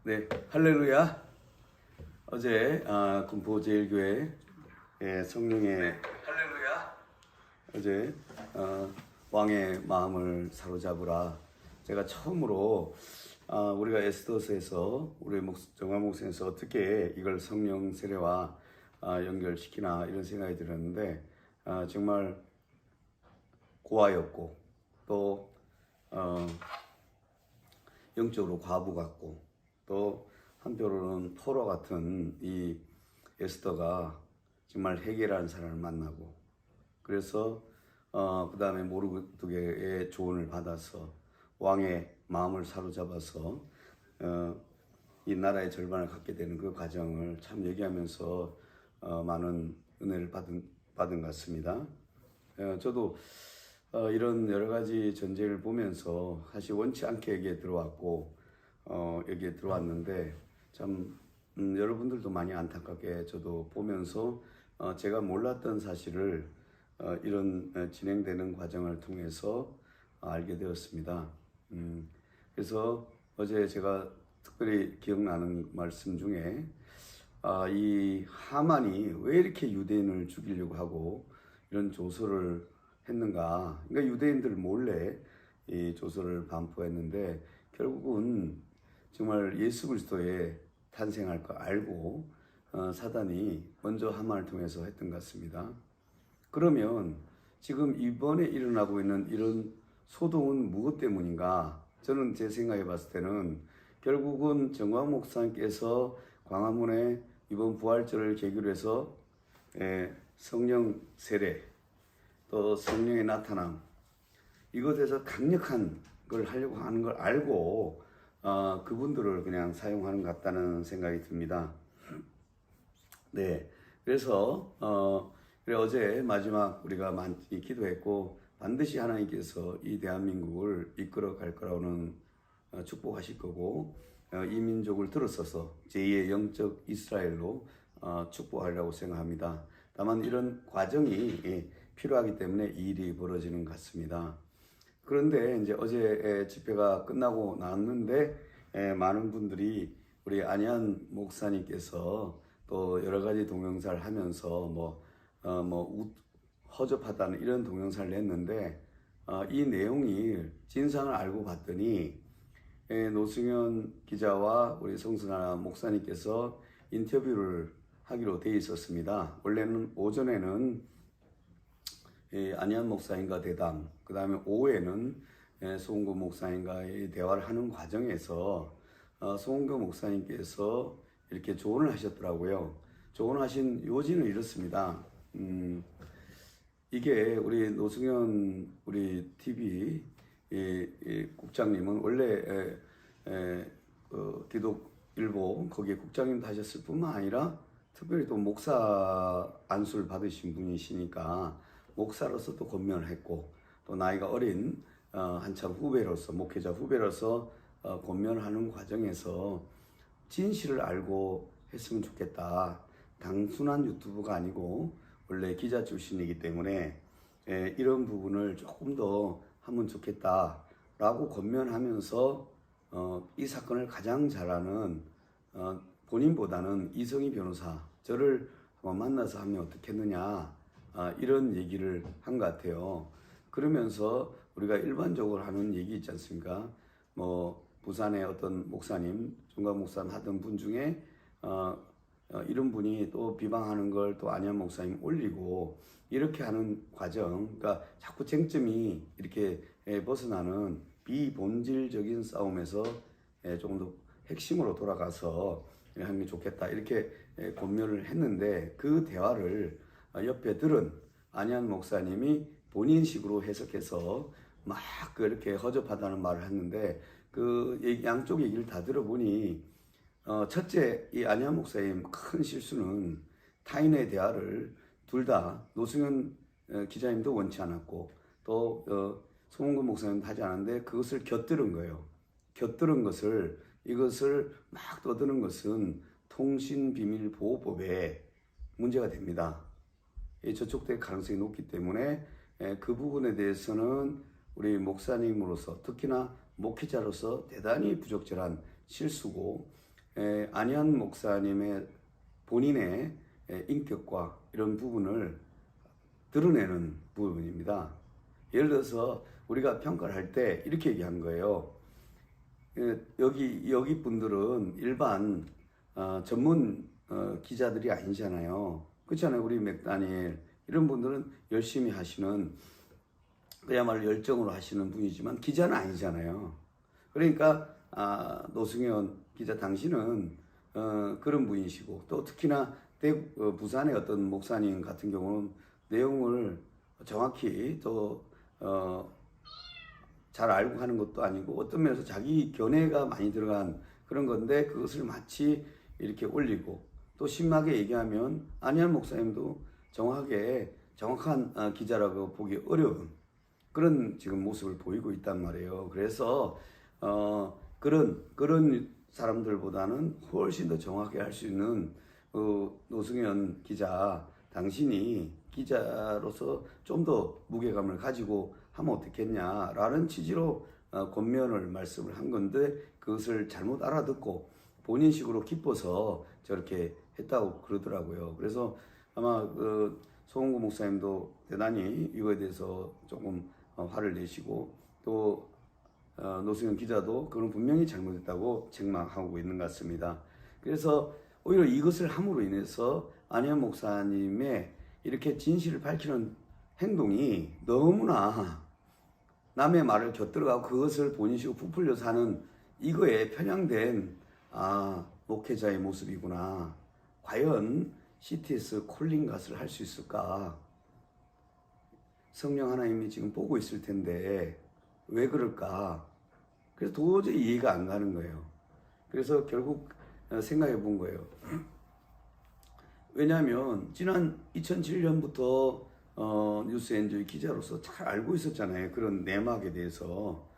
네, 할렐루야. 어제 군포제일교회 성령의 할렐루야. 어제 왕의 마음을 사로잡으라. 제가 처음으로 우리가 에스더서에서 우리 정화 목사에서 어떻게 이걸 성령 세례와 연결시키나 이런 생각이 들었는데 정말 고아였고 또 영적으로 과부 같고 또 한편으로는 포로 같은 이 에스더가 정말 헤게라는 사람을 만나고 그래서 그 다음에 모르드게의 조언을 받아서 왕의 마음을 사로잡아서 이 나라의 절반을 갖게 되는 그 과정을 참 얘기하면서 많은 은혜를 받은 것 같습니다. 저도 이런 여러 가지 전제를 보면서 사실 원치 않게 여기에 들어왔고 여기에 들어왔는데 참 여러분들도 많이 안타깝게 저도 보면서 제가 몰랐던 사실을 이런 진행되는 과정을 통해서 알게 되었습니다. 그래서 어제 제가 특별히 기억나는 말씀 중에 이 하만이 왜 이렇게 유대인을 죽이려고 하고 이런 조서를 했는가? 그러니까 유대인들 몰래 이 조서를 반포했는데 결국은 정말 예수 그리스도의 탄생할 거 알고 사단이 먼저 하만을 통해서 했던 것 같습니다. 그러면 지금 이번에 일어나고 있는 이런 소동은 무엇 때문인가? 저는 제 생각해 봤을 때는 결국은 정광 목사님께서 광화문에 이번 부활절을 계기로 해서 성령 세례 또 성령의 나타남 이것에서 강력한 걸 하려고 하는 걸 알고 그분들을 그냥 사용하는 것 같다는 생각이 듭니다. 네, 그래서 그래 어제 마지막 우리가 많이 기도했고 반드시 하나님께서 이 대한민국을 이끌어 갈 거라고는 축복하실 거고 이 민족을 들어서서 제2의 영적 이스라엘로 축복하려고 생각합니다. 다만 이런 과정이 필요하기 때문에 이 일이 벌어지는 것 같습니다. 그런데 이제 어제 집회가 끝나고 나왔는데 많은 분들이 우리 안희한 목사님께서 또 여러 가지 동영상을 하면서 허접하다는 이런 동영상을 냈는데 이 내용이 진상을 알고 봤더니 노승현 기자와 우리 성순아 목사님께서 인터뷰를 하기로 되어 있었습니다. 원래는 오전에는 안희한 목사님과 대담, 그 다음에 오후에는 송은교 목사님과의 대화를 하는 과정에서 송은교 목사님께서 이렇게 조언을 하셨더라고요. 조언하신 요지는 이렇습니다. 이게 우리 노승현 우리 TV 국장님은 원래 기독일보 거기에 국장님도 하셨을 뿐만 아니라 특별히 또 목사 안수를 받으신 분이시니까 목사로서 또 권면을 했고 또 나이가 어린 한참 후배로서 목회자 후배로서 권면을 하는 과정에서 진실을 알고 했으면 좋겠다. 단순한 유튜브가 아니고 원래 기자 출신이기 때문에 이런 부분을 조금 더 하면 좋겠다라고 권면하면서 이 사건을 가장 잘 아는 본인보다는 이성희 변호사 저를 한번 만나서 하면 어떻겠느냐 이런 얘기를 한 것 같아요. 그러면서 우리가 일반적으로 하는 얘기 있지 않습니까? 부산의 어떤 목사님, 종각 목사님 하던 분 중에 이런 분이 또 비방하는 걸 또 안희한 목사님 올리고 이렇게 하는 과정, 그러니까 자꾸 쟁점이 이렇게 벗어나는 비본질적인 싸움에서 조금 더 핵심으로 돌아가서 하는 게 좋겠다 이렇게 권면을 했는데 그 대화를 옆에 들은 안희한 목사님이 본인식으로 해석해서 막 그렇게 허접하다는 말을 했는데 그 양쪽 얘기를 다 들어보니 첫째 이 안희한 목사님 큰 실수는 타인의 대화를 둘 다 노승현 기자님도 원치 않았고 또 송은구 목사님도 하지 않았는데 그것을 곁들은 거예요. 곁들은 것을 이것을 막 떠드는 것은 통신비밀보호법에 문제가 됩니다. 저촉될 가능성이 높기 때문에 그 부분에 대해서는 우리 목사님으로서 특히나 목회자로서 대단히 부적절한 실수고 안희한 목사님의 본인의 인격과 이런 부분을 드러내는 부분입니다. 예를 들어서 우리가 평가를 할 때 이렇게 얘기한 거예요. 여기 분들은 일반 전문 기자들이 아니잖아요. 그렇잖아요. 우리 맥다니엘 이런 분들은 열심히 하시는, 그야말로 열정으로 하시는 분이지만 기자는 아니잖아요. 그러니까 노승현 기자, 당신은 그런 분이시고, 또 특히나 부산의 어떤 목사님 같은 경우는 내용을 정확히 또 잘 알고 하는 것도 아니고, 어떤 면에서 자기 견해가 많이 들어간 그런 건데 그것을 마치 이렇게 올리고, 또 심하게 얘기하면 안희한 목사님도 정확한 기자라고 보기 어려운 그런 지금 모습을 보이고 있단 말이에요. 그래서 그런 사람들보다는 훨씬 더 정확하게 할 수 있는 노승현 기자, 당신이 기자로서 좀 더 무게감을 가지고 하면 어떻겠냐라는 취지로 권면을 말씀을 한 건데, 그것을 잘못 알아듣고 본인식으로 기뻐서 저렇게 했다고 그러더라고요. 그래서 아마 송은구 목사님도 대단히 이거에 대해서 조금 화를 내시고, 또 노승현 기자도 그건 분명히 잘못했다고 책망하고 있는 것 같습니다. 그래서 오히려 이것을 함으로 인해서 안희한 목사님의 이렇게 진실을 밝히는 행동이 너무나 남의 말을 곁들어가고 그것을 본인식으로 부풀려서 하는, 이거에 편향된 목회자의 모습이구나. 과연 CTS 콜링갓을 할 수 있을까? 성령 하나님이 지금 보고 있을 텐데 왜 그럴까? 그래서 도저히 이해가 안 가는 거예요. 그래서 결국 생각해 본 거예요. 왜냐하면 지난 2007년부터 뉴스엔조이 기자로서 잘 알고 있었잖아요. 그런 내막에 대해서.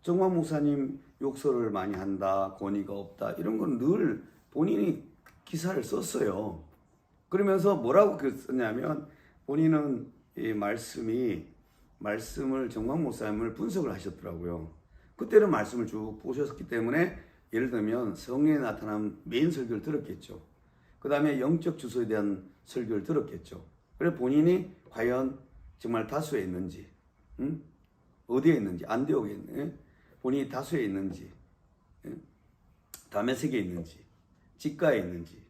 정광 목사님 욕설을 많이 한다, 권위가 없다, 이런 건 늘 본인이 기사를 썼어요. 그러면서 뭐라고 썼냐면, 본인은 이 말씀을 정광 목사님을 분석을 하셨더라고요. 그때는 말씀을 쭉 보셨기 때문에, 예를 들면 성령에 나타난 메인 설교를 들었겠죠. 그 다음에 영적 주소에 대한 설교를 들었겠죠. 그래서 본인이 과연 정말 다수에 있는지, 어디에 있는지, 안디옥에 있는지, 본인이 다수에 있는지, 다메섹에 있는지, 직가에 있는지,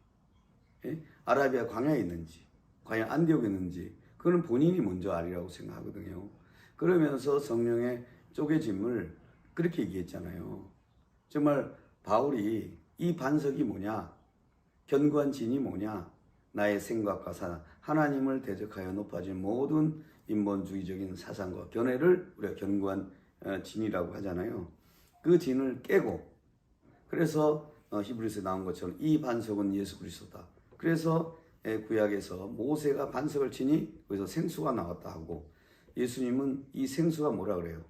아라비아 광야에 있는지, 과연 안디옥에 있는지, 그거는 본인이 먼저 알리라고 생각하거든요. 그러면서 성령의 쪼개짐을 그렇게 얘기했잖아요. 정말 바울이 이 반석이 뭐냐, 견고한 진이 뭐냐, 나의 생각과 사상, 하나님을 대적하여 높아진 모든 인본주의적인 사상과 견해를 우리가 견고한 진이라고 하잖아요. 그 진을 깨고, 그래서 히브리서에 나온 것처럼 이 반석은 예수 그리스도다. 그래서 구약에서 모세가 반석을 치니 거기서 생수가 나왔다 하고, 예수님은 이 생수가 뭐라 그래요?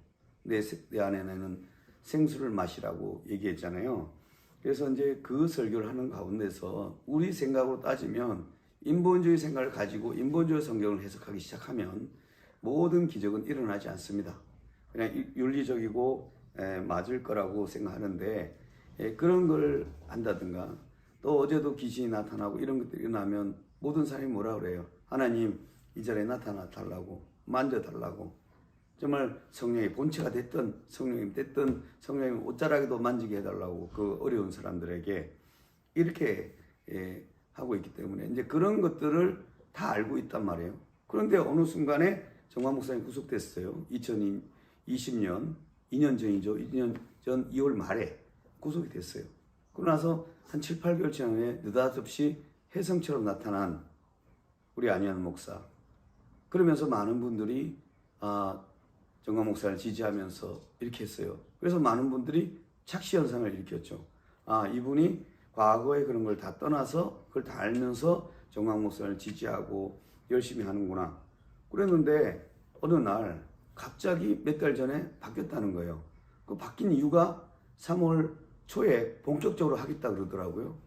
내 안에는 생수를 마시라고 얘기했잖아요. 그래서 이제 그 설교를 하는 가운데서 우리 생각으로 따지면, 인본주의 생각을 가지고 인본주의 성경을 해석하기 시작하면 모든 기적은 일어나지 않습니다. 그냥 윤리적이고 맞을 거라고 생각하는데, 그런 걸 한다든가, 또 어제도 귀신이 나타나고 이런 것들이 일어나면 모든 사람이 뭐라 그래요? 하나님 이 자리에 나타나 달라고, 만져 달라고. 정말 성령의 본체가 됐든 성령님 됐든 성령님 옷자락에도 만지게 해달라고, 그 어려운 사람들에게 이렇게 하고 있기 때문에 이제 그런 것들을 다 알고 있단 말이에요. 그런데 어느 순간에 정광 목사님 구속됐어요. 2020년 2년 전이죠. 2년 전 2월 말에 구속이 됐어요. 그러고 나서 한 7, 8개월 지난 후에 느닷없이 혜성처럼 나타난 우리 안희한 목사. 그러면서 많은 분들이 정광 목사를 지지하면서 이렇게 했어요. 그래서 많은 분들이 착시 현상을 일으켰죠. 이분이 과거에 그런 걸 다 떠나서 그걸 다 알면서 정광 목사를 지지하고 열심히 하는구나. 그랬는데 어느 날 갑자기 몇 달 전에 바뀌었다는 거예요. 그 바뀐 이유가 3월 초에 본격적으로 하겠다 그러더라고요.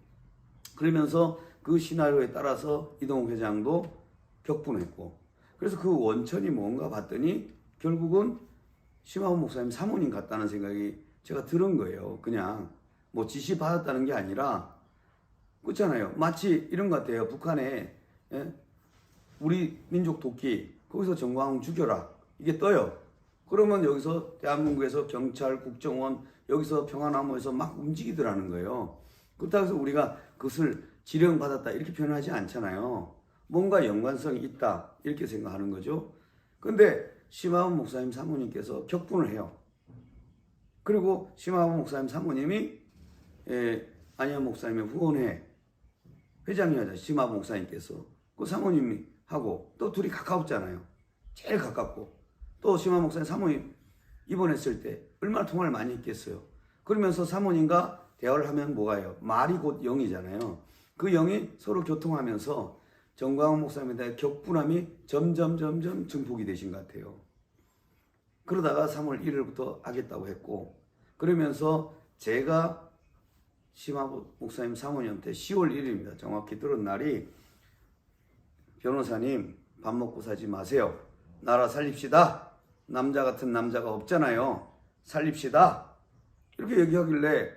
그러면서 그 시나리오에 따라서 이동욱 회장도 격분했고, 그래서 그 원천이 뭔가 봤더니 결국은 심하원 목사님 사모님 같다는 생각이 제가 들은 거예요. 그냥 뭐 지시 받았다는 게 아니라 그렇잖아요. 마치 이런 것 같아요. 북한에 예? 우리 민족 도끼 거기서 정광훈 죽여라 이게 떠요. 그러면 여기서 대한민국에서 경찰, 국정원 여기서 평화나무에서 막 움직이더라는 거예요. 그렇다고 해서 우리가 그것을 지령받았다 이렇게 표현하지 않잖아요. 뭔가 연관성이 있다 이렇게 생각하는 거죠. 근데 심화원 목사님 사모님께서 격분을 해요. 그리고 심화원 목사님 사모님이 안희연 목사님의 후원회 회장이었죠. 심화원 목사님께서 그 사모님이 하고 또 둘이 가까웠잖아요. 제일 가깝고 또 심화 목사님 사모님 입원했을 때 얼마나 통화를 많이 했겠어요. 그러면서 사모님과 대화를 하면 뭐가요? 말이 곧 영이잖아요. 그 영이 서로 교통하면서 정광훈 목사님에 대한 격분함이 점점 증폭이 되신 것 같아요. 그러다가 3월 1일부터 하겠다고 했고 그러면서 제가 심화 목사님 사모님한테 10월 1일입니다. 정확히 들은 날이 변호사님 밥 먹고 사지 마세요. 나라 살립시다. 남자 같은 남자가 없잖아요. 살립시다. 이렇게 얘기하길래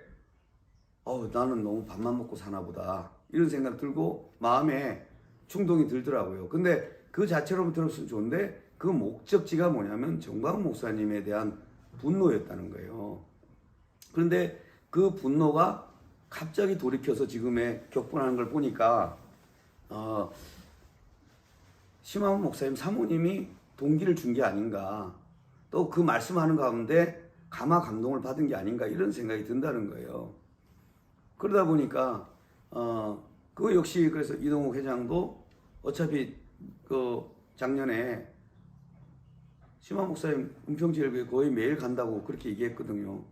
나는 너무 밥만 먹고 사나 보다. 이런 생각 들고 마음에 충동이 들더라고요. 근데 그 자체로만 들었으면 좋은데 그 목적지가 뭐냐면 정광훈 목사님에 대한 분노였다는 거예요. 그런데 그 분노가 갑자기 돌이켜서 지금의 격분하는 걸 보니까 심화원 목사님 사모님이 동기를 준 게 아닌가 또 그 말씀하는 가운데 감화 감동을 받은 게 아닌가 이런 생각이 든다는 거예요. 그러다 보니까 그 역시 그래서 이동욱 회장도 어차피 그 작년에 심화 목사님 은평지역에 거의 매일 간다고 그렇게 얘기했거든요.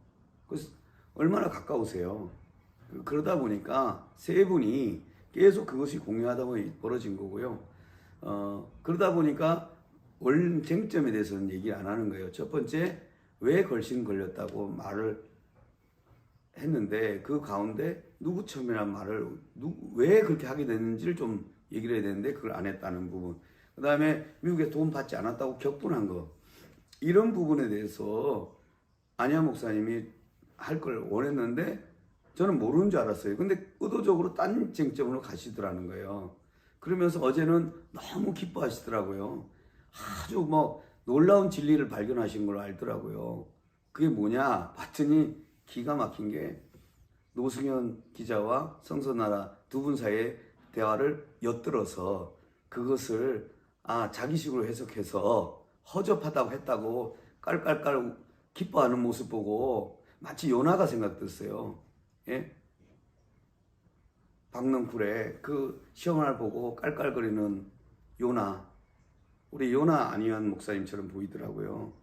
그래서 얼마나 가까우세요. 그러다 보니까 세 분이 계속 그것이 공유하다 보니 벌어진 거고요. 그러다 보니까 원쟁점에 대해서는 얘기 안 하는 거예요. 첫 번째, 왜 걸신 걸렸다고 말을 했는데 그 가운데 누구 처음이란 말을 왜 그렇게 하게 됐는지를 좀 얘기를 해야 되는데 그걸 안 했다는 부분. 그 다음에 미국에 도움 받지 않았다고 격분한 거. 이런 부분에 대해서 안희연 목사님이 할 걸 원했는데 저는 모르는 줄 알았어요. 근데 의도적으로 딴 쟁점으로 가시더라는 거예요. 그러면서 어제는 너무 기뻐하시더라고요. 아주 뭐 놀라운 진리를 발견하신 걸 알더라고요. 그게 뭐냐 봤더니 기가 막힌 게 노승현 기자와 성선나라 두 분 사이의 대화를 엿들어서 그것을 자기식으로 해석해서 허접하다고 했다고 깔깔깔 기뻐하는 모습 보고 마치 요나가 생각됐어요. 예? 박넝쿨의 그 시험을 보고 깔깔거리는 요나, 우리 요나 안희연 목사님처럼 보이더라고요.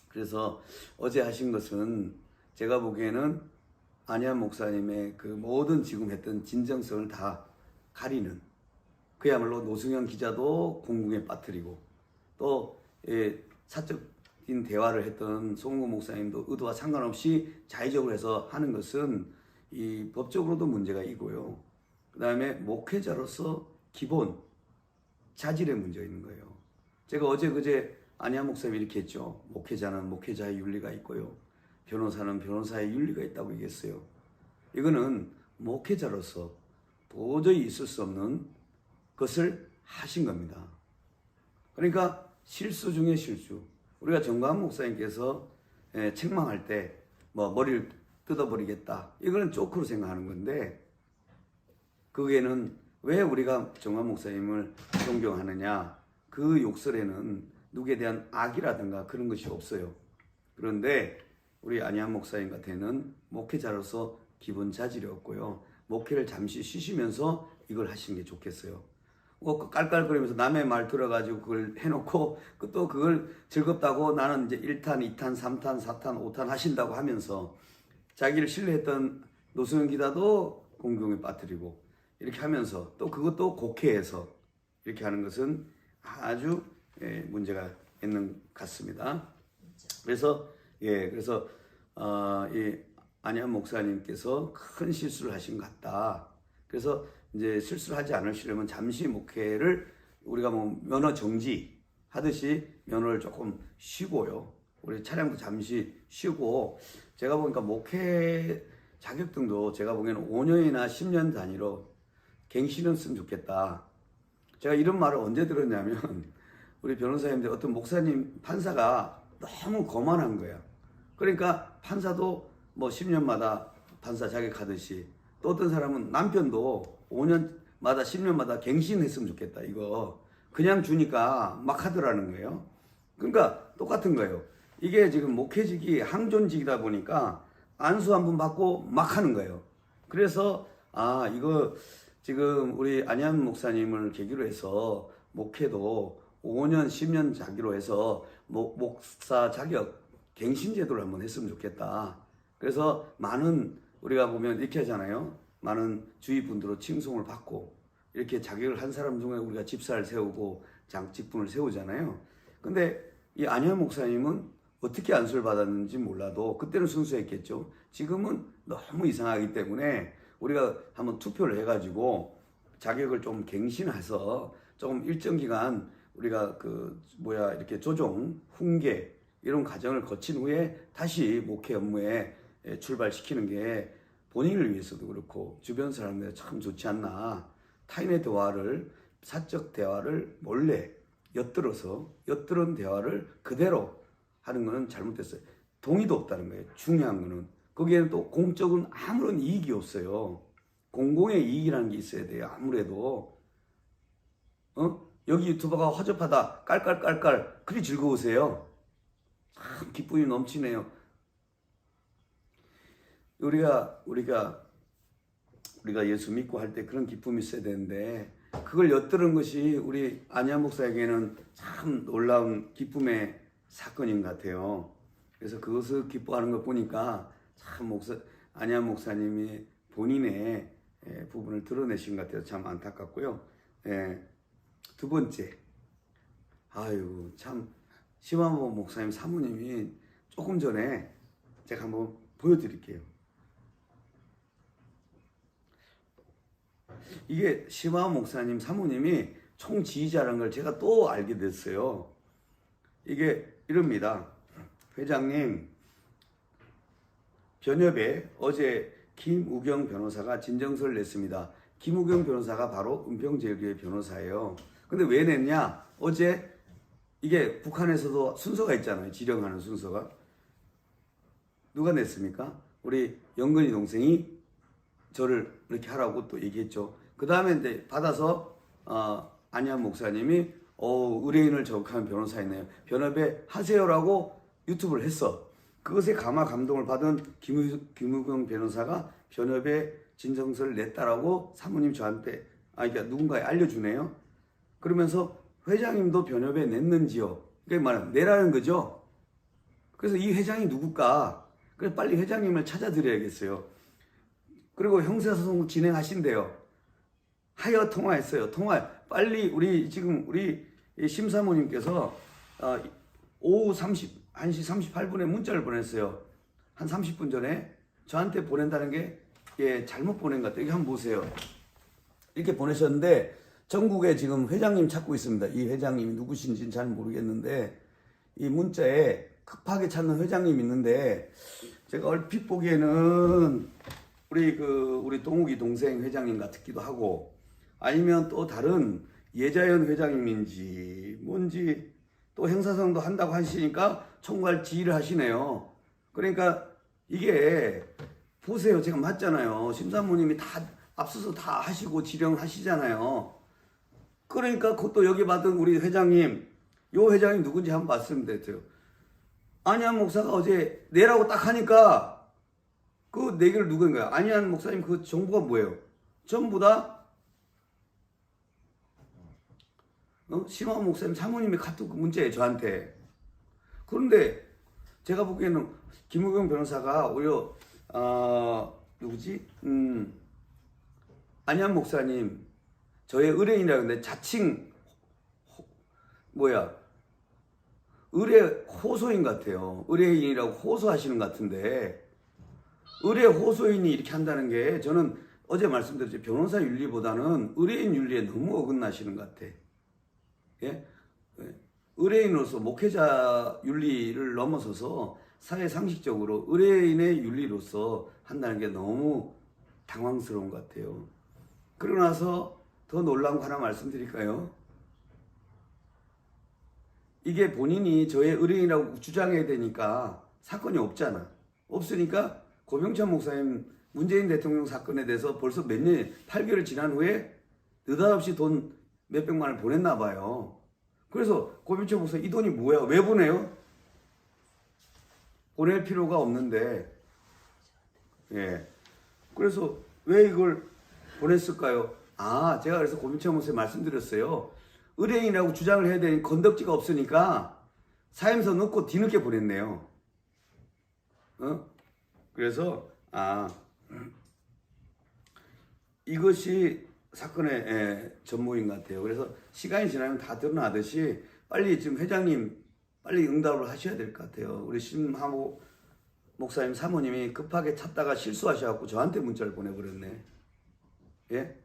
그래서 어제 하신 것은 제가 보기에는 안희연 목사님의 그 모든 지금 했던 진정성을 다 가리는, 그야말로 노승현 기자도 궁금에 빠뜨리고 또 사적인 대화를 했던 송은구 목사님도 의도와 상관없이 자의적으로 해서 하는 것은 이 법적으로도 문제가 있고요. 그 다음에 목회자로서 기본 자질의 문제가 있는 거예요. 제가 어제 그제 안희연 목사님이 이렇게 했죠. 목회자는 목회자의 윤리가 있고요. 변호사는 변호사의 윤리가 있다고 얘기했어요. 이거는 목회자로서 도저히 있을 수 없는 것을 하신 겁니다. 그러니까 실수 중에 실수. 우리가 정광훈 목사님께서 책망할 때 뭐 머리를 뜯어버리겠다. 이거는 조크로 생각하는 건데 그게는 왜 우리가 정광훈 목사님을 존경하느냐. 그 욕설에는 누구에 대한 악이라든가 그런 것이 없어요. 그런데 우리 안희연 목사님 같아는 목회자로서 기본 자질이 없고요. 목회를 잠시 쉬시면서 이걸 하시는 게 좋겠어요. 깔깔거리면서 남의 말 들어가지고 그걸 해놓고 또 그걸 즐겁다고 나는 이제 1탄, 2탄, 3탄, 4탄, 5탄 하신다고 하면서 자기를 신뢰했던 노승현 기자도 공경에 빠뜨리고 이렇게 하면서 또 그것도 곡해해서 이렇게 하는 것은 아주 문제가 있는 것 같습니다. 그래서 이 안희연 목사님께서 큰 실수를 하신 것 같다. 그래서 이제 실수를 하지 않으시려면 잠시 목회를 우리가 뭐 면허 정지 하듯이 면허를 조금 쉬고요. 우리 차량도 잠시 쉬고 제가 보니까 목회 자격증도 제가 보기에는 5년이나 10년 단위로 갱신은 했으면 좋겠다. 제가 이런 말을 언제 들었냐면 우리 변호사님들 어떤 목사님 판사가 너무 거만한 거야. 그러니까 판사도 뭐 10년마다 판사 자격하듯이 또 어떤 사람은 남편도 5년마다 10년마다 갱신했으면 좋겠다. 이거 그냥 주니까 막 하더라는 거예요. 그러니까 똑같은 거예요. 이게 지금 목회직이 항존직이다 보니까 안수 한 번 받고 막 하는 거예요. 그래서 이거 지금 우리 안현 목사님을 계기로 해서 목회도 5년, 10년 자기로 해서 목사 자격 갱신 제도를 한번 했으면 좋겠다. 그래서 많은 우리가 보면 이렇게 하잖아요. 많은 주위 분들로 칭송을 받고 이렇게 자격을 한 사람 중에 우리가 집사를 세우고 장직분을 세우잖아요. 근데 이 안현 목사님은 어떻게 안수를 받았는지 몰라도 그때는 순수했겠죠. 지금은 너무 이상하기 때문에 우리가 한번 투표를 해가지고 자격을 좀 갱신해서 조금 일정 기간 우리가 이렇게 조정, 훈계 이런 과정을 거친 후에 다시 목회 업무에 출발시키는 게 본인을 위해서도 그렇고 주변 사람들이 참 좋지 않나. 타인의 대화를, 사적 대화를 몰래 엿들은 대화를 그대로 하는 거는 잘못됐어요. 동의도 없다는 거예요. 중요한 거는. 거기에는 또 공적인 아무런 이익이 없어요. 공공의 이익이라는 게 있어야 돼요. 아무래도. 여기 유튜버가 허접하다. 깔깔깔깔. 그리 즐거우세요. 참 기쁨이 넘치네요. 우리가 예수 믿고 할 때 그런 기쁨이 있어야 되는데 그걸 엿들은 것이 우리 안현 목사에게는 참 놀라운 기쁨의 사건인 것 같아요. 그래서 그것을 기뻐하는 것 보니까 참 안현 목사님이 본인의 부분을 드러내신 것 같아서 참 안타깝고요. 두 번째, 참 심화모 목사님 사모님이 조금 전에 제가 한번 보여드릴게요. 이게 심화모 목사님 사모님이 총지휘자라는 걸 제가 또 알게 됐어요. 이게 이럽니다. 회장님, 변협에 어제 김우경 변호사가 진정서를 냈습니다. 김우경 변호사가 바로 은평제일교회 변호사예요. 근데 왜 냈냐? 어제 이게 북한에서도 순서가 있잖아요. 지령하는 순서가. 누가 냈습니까? 우리 영근이 동생이 저를 이렇게 하라고 또 얘기했죠. 그 다음에 이제 받아서 안현 목사님이 의뢰인을 저격하는 변호사이네요. 변협에 하세요라고 유튜브를 했어. 그것에 감동을 받은 김우경 변호사가 변협에 진정서를 냈다라고 사모님 저한테 그러니까 누군가에 알려주네요. 그러면서 회장님도 변협에 냈는지요? 그게 말은 내라는 거죠. 그래서 이 회장이 누굴까? 그래서 빨리 회장님을 찾아드려야겠어요. 그리고 형사소송 진행하신대요. 하여 통화했어요. 빨리 우리 심사모님께서 오후 1시 38분에 문자를 보냈어요. 한 30분 전에 저한테 보낸다는 게 잘못 보낸 것 같아요. 여기 한번 보세요. 이렇게 보내셨는데 전국에 지금 회장님 찾고 있습니다. 이 회장님이 누구신지는 잘 모르겠는데 이 문자에 급하게 찾는 회장님이 있는데 제가 얼핏 보기에는 우리 동욱이 동생 회장님 같기도 하고 아니면 또 다른 예자연 회장님인지 뭔지 또 형사소송도 한다고 하시니까 총괄 지휘를 하시네요. 그러니까 이게 보세요. 제가 맞잖아요. 심사모님이 다 앞서서 다 하시고 지령하시잖아요. 그러니까 그것도 여기 받은 우리 회장님, 요 회장님 누군지 한번 말씀드려요. 안현 목사가 어제 내라고 딱 하니까 그 내기를 누구인 거야? 안현 목사님 그 정보가 뭐예요? 전부 다 심화 목사님 사모님이 카톡 문자예요 저한테. 그런데 제가 보기에는 김우경 변호사가 오히려 누구지? 안현 목사님 저의 의뢰인이라고 하는데 자칭 의뢰 호소인 것 같아요. 의뢰인이라고 호소하시는 것 같은데 의뢰 호소인이 이렇게 한다는 게 저는 어제 말씀드렸죠. 변호사 윤리보다는 의뢰인 윤리에 너무 어긋나시는 것 같아. 예? 의뢰인으로서 목회자 윤리를 넘어서서 사회 상식적으로 의뢰인의 윤리로서 한다는 게 너무 당황스러운 것 같아요. 그러고 나서 더 놀라운 거 하나 말씀드릴까요? 이게 본인이 저의 의뢰인이라고 주장해야 되니까 사건이 없잖아. 없으니까 고병찬 목사님 문재인 대통령 사건에 대해서 벌써 몇 년, 8개월 지난 후에 느닷없이 돈 몇백만 원을 보냈나 봐요. 그래서 고병찬 목사님 이 돈이 뭐야? 왜 보내요? 보낼 필요가 없는데, 예. 그래서 왜 이걸 보냈을까요? 아, 제가 그래서 고병찬 목사님 말씀드렸어요. 의뢰인이라고 주장을 해야 되는 건덕지가 없으니까 사임서 넣고 뒤늦게 보냈네요. 그래서 이것이 사건의 전모인 것 같아요. 그래서 시간이 지나면 다 드러나듯이 빨리 지금 회장님 빨리 응답을 하셔야 될 것 같아요. 우리 심하모 목사님 사모님이 급하게 찾다가 실수하셔갖고 저한테 문자를 보내버렸네. 예?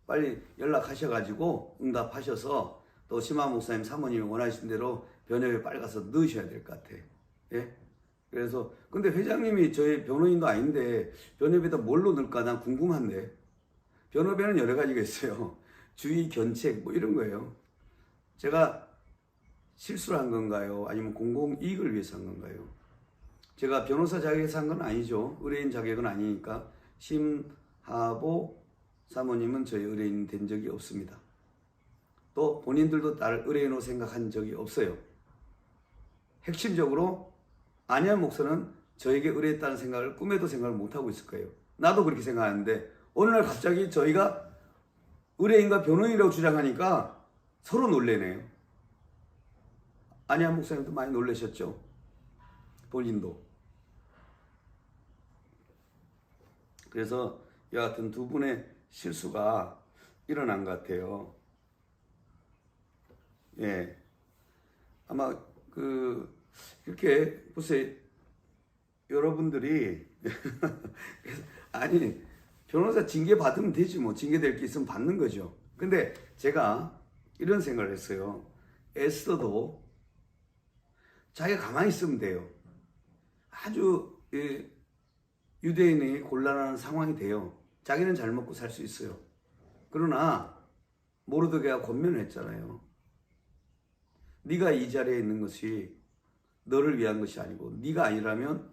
빨리 연락하셔가지고 응답하셔서 또 심하모 목사님 사모님이 원하신 대로 변협에 빨리 가서 넣으셔야 될 것 같아. 예? 그래서 근데 회장님이 저희 변호인도 아닌데 변협에다 뭘로 넣을까 난 궁금한데. 변협에는 여러 가지가 있어요. 주의 견책 뭐 이런 거예요. 제가 실수를 한 건가요? 아니면 공공이익을 위해서 한 건가요? 제가 변호사 자격에서 한 건 아니죠. 의뢰인 자격은 아니니까. 심하보 사모님은 저희 의뢰인 된 적이 없습니다. 또 본인들도 나를 의뢰인으로 생각한 적이 없어요. 핵심적으로 안희한 목사는 저에게 의뢰했다는 생각을 꿈에도 생각을 못하고 있을 거예요. 나도 그렇게 생각하는데 어느 날 갑자기 저희가 의뢰인과 변호인이라고 주장하니까 서로 놀래네요. 안희한 목사님도 많이 놀라셨죠? 본인도. 그래서 이와 같은 두 분의 실수가 일어난 것 같아요. 예. 아마 그렇게 보세요. 여러분들이 아니 변호사 징계 받으면 되지 뭐. 징계될 게 있으면 받는 거죠. 근데 제가 이런 생각을 했어요. 에스더도 자기가 가만히 있으면 돼요. 아주 유대인이 곤란한 상황이 돼요. 자기는 잘 먹고 살 수 있어요. 그러나 모르드게가 권면을 했잖아요. 네가 이 자리에 있는 것이 너를 위한 것이 아니고 네가 아니라면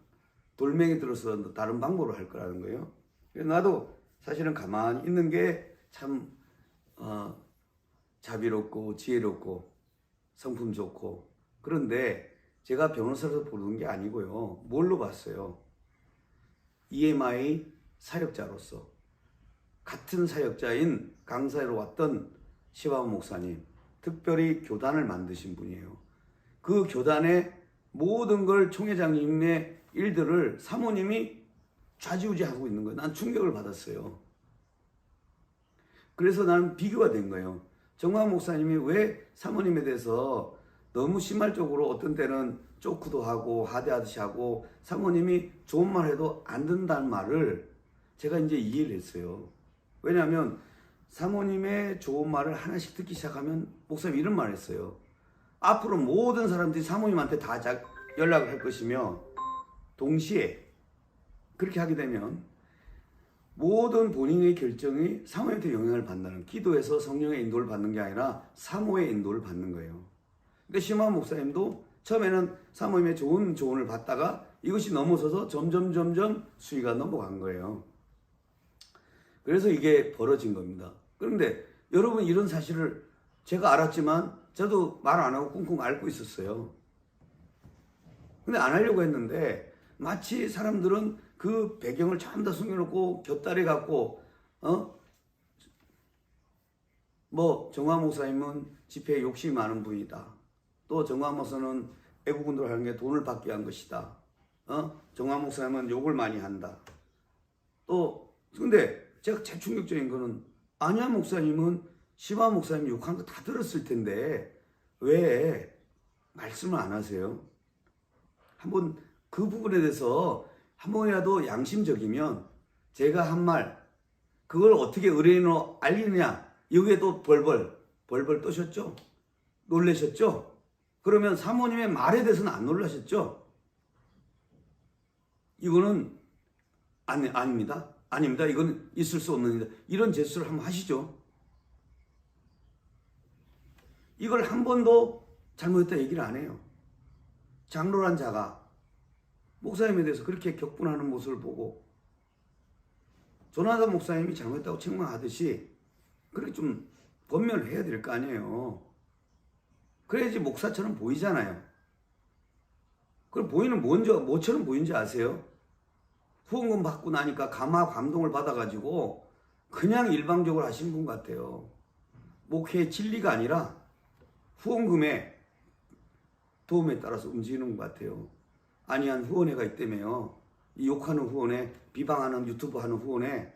돌멩이 들어서 다른 방법으로 할 거라는 거예요. 나도 사실은 가만히 있는 게 참 자비롭고 지혜롭고 성품 좋고 그런데 제가 변호사로 부르는 게 아니고요. 뭘로 봤어요? EMI 사역자로서 같은 사역자인 강사로 왔던 심하모 목사님 특별히 교단을 만드신 분이에요. 그 교단의 모든 걸 총회장님의 일들을 사모님이 좌지우지하고 있는 거예요. 난 충격을 받았어요. 그래서 나는 비교가 된 거예요. 정광 목사님이 왜 사모님에 대해서 너무 심할적으로 어떤 때는 쪼크도 하고 하대하듯이 하고 사모님이 좋은 말 해도 안 듣는다는 말을 제가 이제 이해를 했어요. 왜냐하면 사모님의 좋은 말을 하나씩 듣기 시작하면 목사님이 이런 말을 했어요. 앞으로 모든 사람들이 사모님한테 다 연락을 할 것이며 동시에 그렇게 하게 되면 모든 본인의 결정이 사모님한테 영향을 받는다는 기도에서 성령의 인도를 받는 게 아니라 사모의 인도를 받는 거예요. 근데 심하모 목사님도 처음에는 사모님의 좋은 조언을 받다가 이것이 넘어서서 점점 수위가 넘어간 거예요. 그래서 이게 벌어진 겁니다. 그런데 여러분 이런 사실을 제가 알았지만 저도 말 안 하고 꿍꿍 앓고 있었어요. 근데 안 하려고 했는데 마치 사람들은 그 배경을 전부 다 숨겨놓고 곁다리 갖고 정화 목사님은 집회에 욕심이 많은 분이다. 또 정화 목사는 애국운동을 하는 게 돈을 받기 위한 것이다. 정화 목사님은 욕을 많이 한다. 또 근데 제가 제일 충격적인 거는 안희한 목사님은 심하모 목사님 욕한 거 다 들었을 텐데 왜 말씀을 안 하세요? 한번 그 부분에 대해서 한 번이라도 양심적이면 제가 한 말 그걸 어떻게 의뢰인으로 알리느냐 여기에 또 벌벌 떠셨죠? 놀라셨죠? 그러면 사모님의 말에 대해서는 안 놀라셨죠? 이거는 아닙니다. 아닙니다. 이건 있을 수 없는 일이다. 이런 제스처를 한번 하시죠. 이걸 한 번도 잘못했다 얘기를 안 해요. 장로란 자가 목사님에 대해서 그렇게 격분하는 모습을 보고 조나단 목사님이 잘못했다고 책망하듯이 그렇게 좀 권면을 해야 될 거 아니에요. 그래야지 목사처럼 보이잖아요. 그럼 보이는 뭐처럼 보이는지 아세요? 후원금 받고 나니까 감동을 받아가지고 그냥 일방적으로 하신 분 같아요. 목회의 진리가 아니라 후원금의 도움에 따라서 움직이는 것 같아요. 아니한 후원회가 있다며요. 이 욕하는 후원회, 비방하는 유튜브 하는 후원회.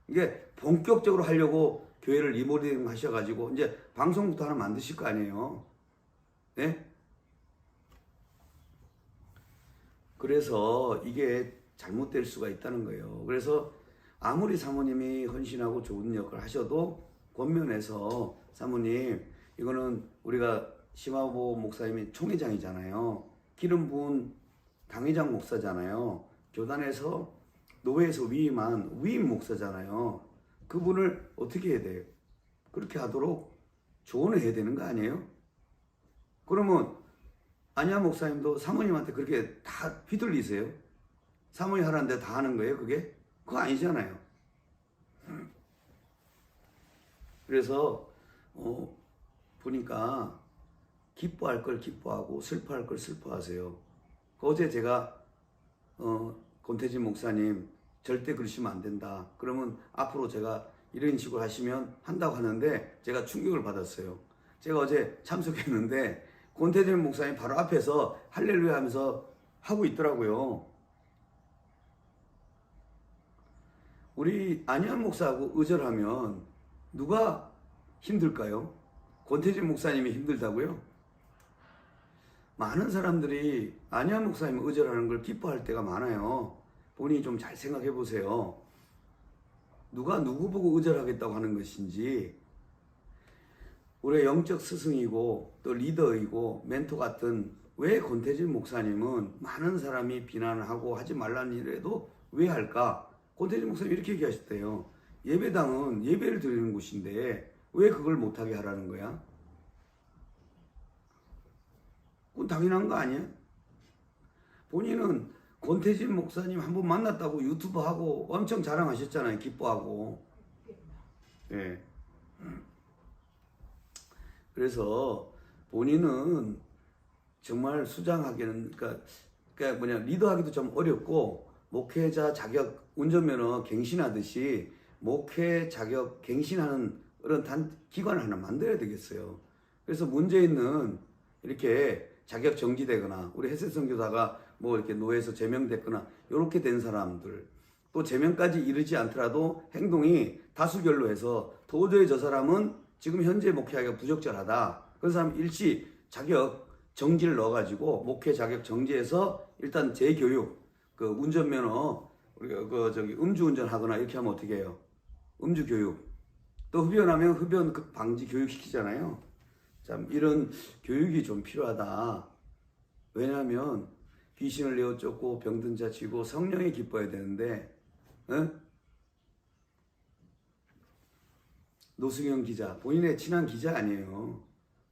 이게 본격적으로 하려고 교회를 리모델링 하셔가지고 이제 방송부터 하나 만드실 거 아니에요. 네? 그래서 이게 잘못될 수가 있다는 거예요. 그래서 아무리 사모님이 헌신하고 좋은 역할을 하셔도 권면해서 사모님 이거는 우리가 심화보 목사님이 총회장이잖아요. 기름 부은 당회장 목사잖아요. 교단에서 노회에서 위임한 위임 목사잖아요. 그분을 어떻게 해야 돼요? 그렇게 하도록 조언을 해야 되는 거 아니에요? 그러면 안야 목사님도 사모님한테 그렇게 다 휘둘리세요? 사모님 하라는데 다 하는 거예요, 그게? 그거 아니잖아요. 그래서 보니까 기뻐할 걸 기뻐하고 슬퍼할 걸 슬퍼하세요. 어제 제가 권태진 목사님 절대 그러시면 안 된다. 그러면 앞으로 제가 이런 식으로 하시면 한다고 하는데 제가 충격을 받았어요. 제가 어제 참석했는데 권태진 목사님 바로 앞에서 할렐루야 하면서 하고 있더라고요. 우리 안희환 목사하고 의절하면 누가 힘들까요? 권태진 목사님이 힘들다고요? 많은 사람들이 안희환 목사님 의절하는 걸 기뻐할 때가 많아요. 본인이 좀 잘 생각해 보세요. 누가 누구 보고 의절하겠다고 하는 것인지, 우리의 영적 스승이고 또 리더이고 멘토 같은 왜 권태진 목사님은 많은 사람이 비난하고 하지 말라는 일에도 왜 할까? 권태진 목사님이 이렇게 얘기하셨대요. 예배당은 예배를 드리는 곳인데 왜 그걸 못하게 하라는 거야? 그건 당연한 거 아니야? 본인은 권태진 목사님 한 번 만났다고 유튜브 하고 엄청 자랑하셨잖아요. 기뻐하고. 예. 그래서 본인은 정말 수장하기는, 그러니까 뭐냐, 리더하기도 좀 어렵고, 목회자 자격, 운전면허 갱신하듯이 목회 자격 갱신하는 그런 기관을 하나 만들어야 되겠어요. 그래서 문제 있는 이렇게 자격 정지되거나, 우리 햇셋 교사가 뭐 이렇게 노예에서 제명됐거나, 이렇게 된 사람들, 또 제명까지 이르지 않더라도 행동이 다수결로 해서 도저히 저 사람은 지금 현재 목회하기가 부적절하다. 그런 사람 일시 자격 정지를 넣어가지고 목회 자격 정지해서 일단 재교육, 그 운전면허, 우리가 음주운전 하거나 이렇게 하면 어떻게 해요? 음주교육. 또 흡연하면 흡연 방지 교육 시키잖아요. 참, 이런 교육이 좀 필요하다. 왜냐하면 귀신을 내어 쫓고 병든 자 치고 성령이 기뻐야 되는데, 응? 노승현 기자, 본인의 친한 기자 아니에요.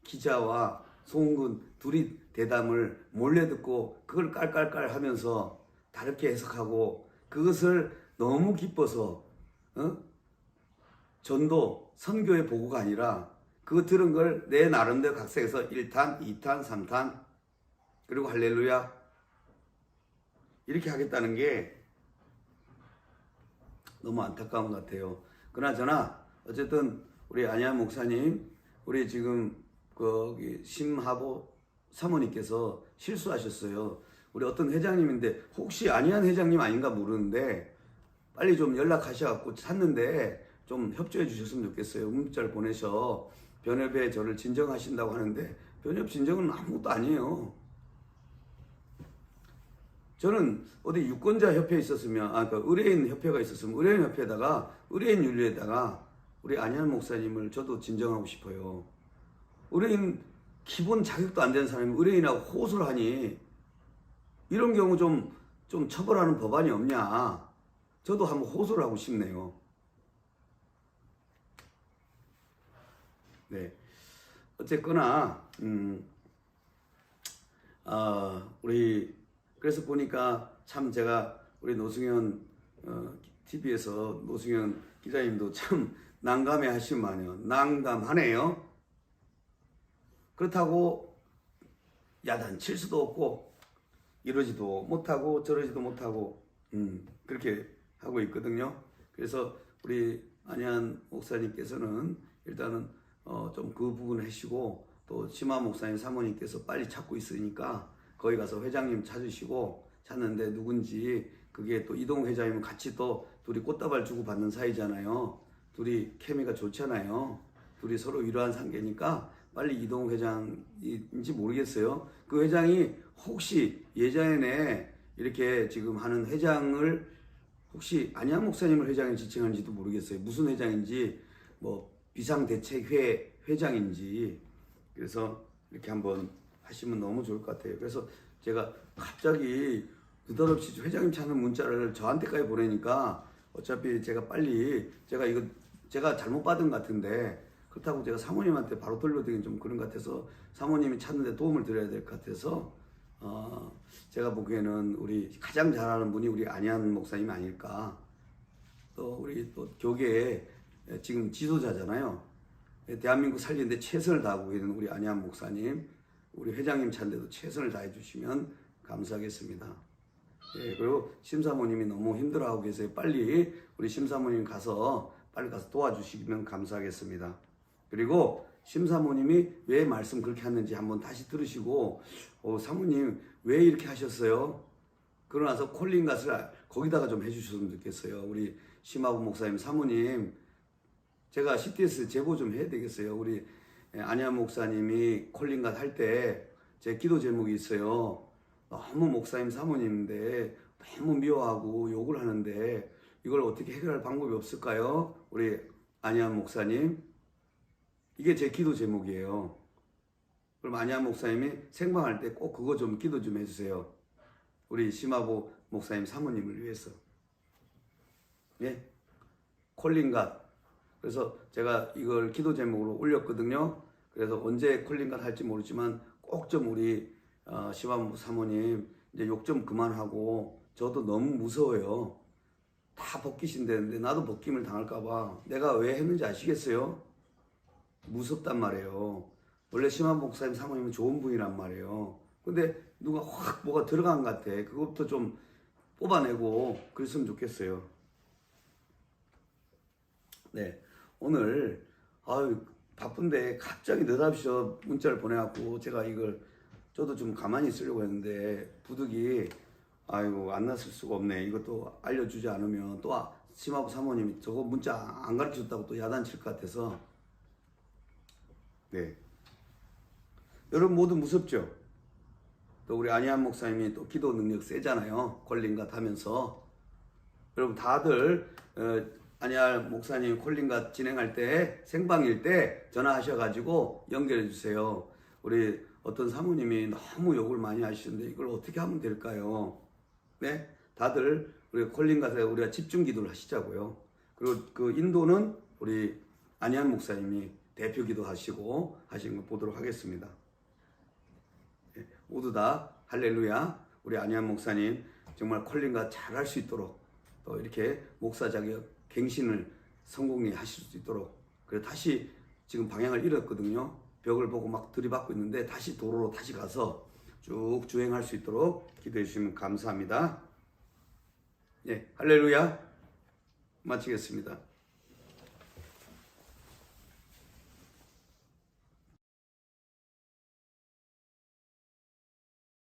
기자와 송은근 둘이 대담을 몰래 듣고 그걸 깔깔깔 하면서 다르게 해석하고 그것을 너무 기뻐서 전도, 선교의 보고가 아니라 그거 들은 걸 내 나름대로 각색해서 1탄, 2탄, 3탄 그리고 할렐루야 이렇게 하겠다는 게 너무 안타까운 것 같아요. 그나저나 어쨌든 우리 안희환 목사님, 우리 지금 거기 심하보 사모님께서 실수하셨어요. 우리 어떤 회장님인데 혹시 안희환 회장님 아닌가 모르는데 빨리 좀 연락하셔갖고 샀는데 좀 협조해 주셨으면 좋겠어요. 문자를 보내셔. 변협에 저를 진정하신다고 하는데 변협 진정은 아무것도 아니에요. 저는 어디 유권자 협회에 있었으면, 그러니까 의뢰인 협회가 있었으면 의뢰인 협회에다가 의뢰인 윤리에다가 우리 안희환 목사님을 저도 진정하고 싶어요. 의뢰인 기본 자격도 안 되는 사람이 의뢰인하고 호소를 하니 이런 경우 좀 좀 처벌하는 법안이 없냐. 저도 한번 호소를 하고 싶네요. 네. 어쨌거나, 우리, 그래서 보니까 참 제가 우리 노승현, TV에서 노승현 기자님도 참 난감해 하시면요. 난감하네요. 그렇다고 야단칠 수도 없고, 이러지도 못하고, 저러지도 못하고, 그렇게 하고 있거든요. 그래서 우리 안희안 목사님께서는 일단은 좀 그 부분 하시고, 또 심화 목사님 사모님께서 빨리 찾고 있으니까 거기 가서 회장님 찾으시고, 찾는데 누군지, 그게 또 이동 회장이면 같이 또 둘이 꽃다발 주고 받는 사이잖아요. 둘이 케미가 좋잖아요. 둘이 서로 위로한 관계니까 빨리 이동 회장인지 모르겠어요. 그 회장이 혹시 예전에 이렇게 지금 하는 회장을 혹시 안희안 목사님을 회장에 지칭하는지도 모르겠어요. 무슨 회장인지, 뭐 비상대책회 회장인지. 그래서 이렇게 한번 하시면 너무 좋을 것 같아요. 그래서 제가 갑자기 느닷없이 회장님 찾는 문자를 저한테까지 보내니까 어차피 제가 빨리 제가 잘못 받은 것 같은데, 그렇다고 제가 사모님한테 바로 돌려드리긴 좀 그런 것 같아서 사모님이 찾는 데 도움을 드려야 될 것 같아서 제가 보기에는 우리 가장 잘하는 분이 우리 안희안 목사님 아닐까. 또 우리 또 교계에 지금 지도자잖아요. 대한민국 살리는데 최선을 다하고 있는 우리 안희안 목사님, 우리 회장님 찾는데도 최선을 다해 주시면 감사하겠습니다. 예, 그리고 심사모님이 너무 힘들어하고 계세요. 빨리 우리 심사모님 빨리 가서 도와주시면 감사하겠습니다. 그리고 심사모님이 왜 말씀 그렇게 하는지 한번 다시 들으시고, 사모님 왜 이렇게 하셨어요? 그러고 나서 콜링갓을 거기다가 좀 해주셨으면 좋겠어요. 우리 심하부 목사님 사모님, 제가 CTS 제보 좀 해야 되겠어요. 우리 안희안 목사님이 콜링갓 할 때 제 기도 제목이 있어요. 너무 목사님 사모님인데 너무 미워하고 욕을 하는데 이걸 어떻게 해결할 방법이 없을까요? 우리 안희안 목사님, 이게 제 기도 제목이에요. 그럼 안희안 목사님이 생방할 때 꼭 그거 좀 기도 좀 해주세요. 우리 심하보 목사님 사모님을 위해서. 예? 콜링갓. 그래서 제가 이걸 기도 제목으로 올렸거든요. 그래서 언제 콜링갓 할지 모르지만 꼭 좀 우리 심하보 사모님 이제 욕 좀 그만하고, 저도 너무 무서워요. 다 벗기신다는데 나도 벗김을 당할까봐. 내가 왜 했는지 아시겠어요? 무섭단 말이에요. 원래 심한 목사님 사모님은 좋은 분이란 말이에요. 근데 누가 확 뭐가 들어간 것 같아. 그것부터 좀 뽑아내고 그랬으면 좋겠어요. 네, 오늘 바쁜데 갑자기 느닷없이 문자를 보내갖고 제가 이걸 저도 좀 가만히 있으려고 했는데 부득이 안 났을 수가 없네. 이것도 알려주지 않으면 또 심하부 사모님이 저거 문자 안 가르쳐줬다고 또 야단칠 것 같아서. 네, 여러분 모두 무섭죠? 또 우리 안희안 목사님이 또 기도 능력 세잖아요. 콜링갓 하면서. 여러분 다들 안희안 목사님 콜링갓 진행할 때, 생방일 때 전화하셔가지고 연결해 주세요. 우리 어떤 사모님이 너무 욕을 많이 하시는데 이걸 어떻게 하면 될까요? 네, 다들 우리 콜링갓에 우리가 집중 기도를 하시자고요. 그리고 그 인도는 우리 안희안 목사님이 대표 기도하시고 하신 거 보도록 하겠습니다. 네, 모두 다 할렐루야. 우리 안희안 목사님 정말 콜링갓 잘할 수 있도록, 또 이렇게 목사 자격 갱신을 성공히 하실 수 있도록. 그래서 다시 지금 방향을 잃었거든요. 벽을 보고 막 들이받고 있는데 다시 도로로 다시 가서 쭉 주행할 수 있도록 기도해 주시면 감사합니다. 예, 할렐루야. 마치겠습니다.